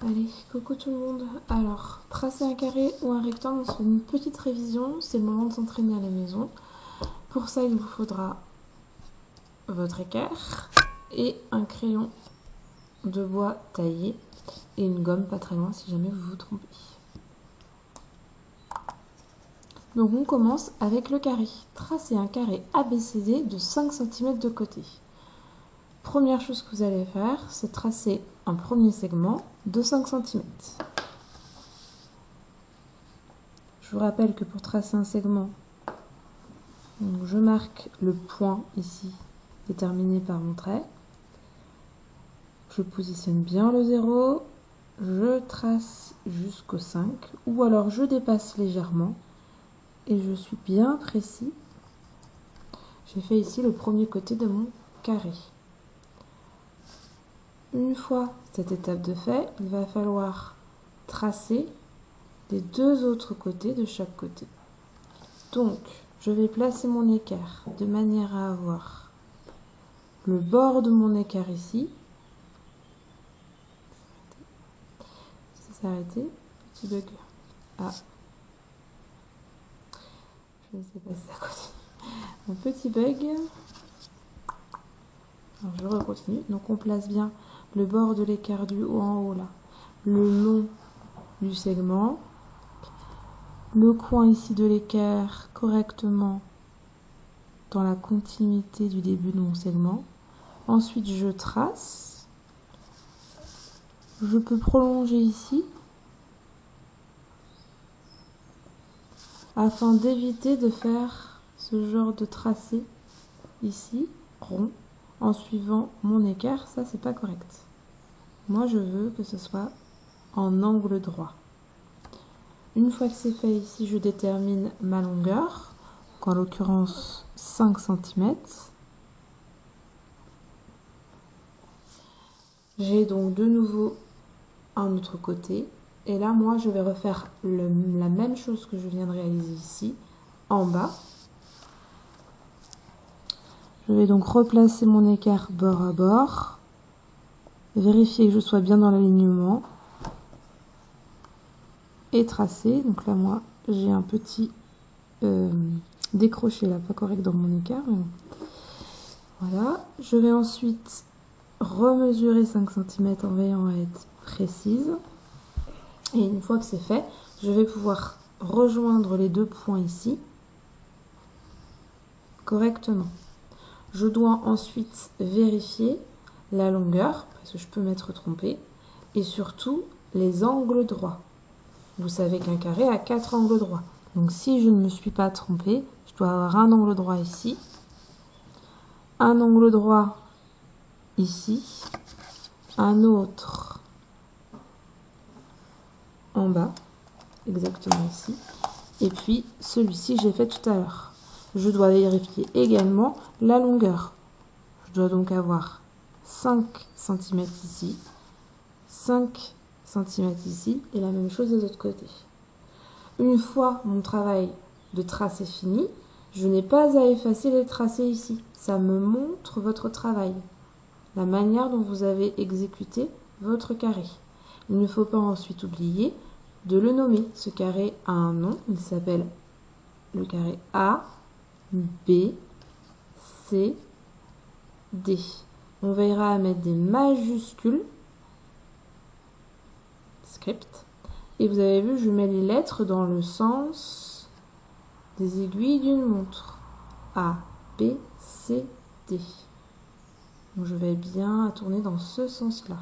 Allez, coucou tout le monde. Alors, tracer un carré ou un rectangle, c'est une petite révision. C'est le moment de s'entraîner à la maison. Pour ça, il vous faudra votre équerre et un crayon de bois taillé et une gomme pas très loin si jamais vous vous trompez. Donc on commence avec le carré. Tracer un carré ABCD de 5 cm de côté. Première chose que vous allez faire, c'est tracer un premier segment de 5 cm. Je vous rappelle que pour tracer un segment, donc je marque le point ici, déterminé par mon trait. Je positionne bien le 0, je trace jusqu'au 5, ou alors je dépasse légèrement, et je suis bien précis. J'ai fait ici le premier côté de mon carré. Une fois cette étape de fait, il va falloir tracer les deux autres côtés de chaque côté. Donc, je vais placer mon équerre de manière à avoir le bord de mon équerre ici. Ça s'est arrêté. Petit bug. Ah. Je ne sais pas si ça continue. Un petit bug. Alors, je recontinue. Donc, on place bien le bord de l'équerre du haut en haut là, le long du segment, le coin ici de l'équerre correctement dans la continuité du début de mon segment. Ensuite, je trace. Je peux prolonger ici afin d'éviter de faire ce genre de tracé ici, rond, en suivant mon équerre. Ça, c'est pas correct. Moi, je veux que ce soit en angle droit. Une fois que c'est fait ici, je détermine ma longueur, en l'occurrence 5 cm. J'ai donc de nouveau un autre côté. Et là, moi, je vais refaire la même chose que je viens de réaliser ici, en bas. Je vais donc replacer mon équerre bord à bord. Vérifier que je sois bien dans l'alignement. Et tracer. Donc là, moi, j'ai un petit décroché là, pas correct dans mon équerre. Mais bon. Voilà. Je vais ensuite remesurer 5 cm en veillant à être précise. Et une fois que c'est fait, je vais pouvoir rejoindre les deux points ici correctement. Je dois ensuite vérifier la longueur, parce que je peux m'être trompée, et surtout les angles droits. Vous savez qu'un carré a 4 angles droits. Donc si je ne me suis pas trompée, je dois avoir un angle droit ici, un angle droit ici, un autre en bas, exactement ici, et puis celui-ci j'ai fait tout à l'heure. Je dois vérifier également la longueur. Je dois donc avoir 5 cm ici, 5 cm ici, et la même chose des autres côtés. Une fois mon travail de trace est fini, je n'ai pas à effacer les tracés ici. Ça me montre votre travail, la manière dont vous avez exécuté votre carré. Il ne faut pas ensuite oublier de le nommer. Ce carré a un nom, il s'appelle le carré A, B, C, D. On veillera à mettre des majuscules, script, et vous avez vu, je mets les lettres dans le sens des aiguilles d'une montre. A, B, C, D. Donc je vais bien tourner dans ce sens-là.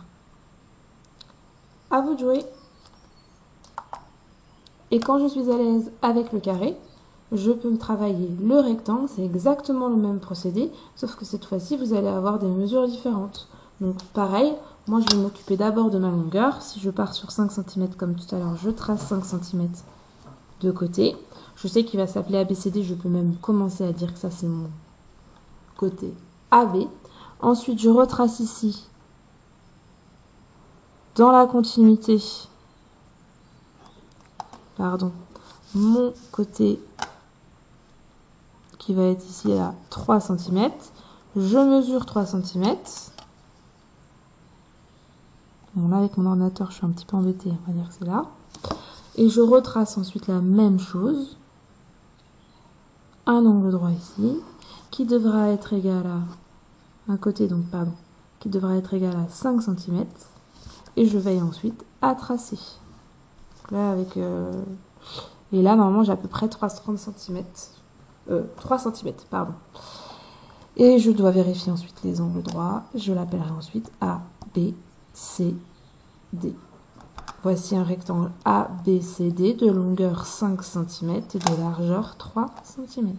À vous de jouer. Et quand je suis à l'aise avec le carré, je peux me travailler le rectangle. C'est exactement le même procédé, sauf que cette fois-ci, vous allez avoir des mesures différentes. Donc pareil, moi je vais m'occuper d'abord de ma longueur. Si je pars sur 5 cm comme tout à l'heure, je trace 5 cm de côté. Je sais qu'il va s'appeler ABCD, je peux même commencer à dire que ça c'est mon côté AB. Ensuite, je retrace ici, dans la continuité, mon côté qui va être ici à 3 cm. Je mesure 3 cm. Bon, là, avec mon ordinateur, je suis un petit peu embêtée. On va dire que c'est là. Et je retrace ensuite la même chose. Un angle droit ici, qui devra être égal à... Un côté, donc, pardon. Qui devra être égal à 5 cm. Et je veille ensuite à tracer. Donc là, avec... Et là, normalement, j'ai à peu près 3,30 cm. 3 cm, pardon. Et je dois vérifier ensuite les angles droits. Je l'appellerai ensuite A, B, C, D. Voici un rectangle A, B, C, D de longueur 5 cm et de largeur 3 cm.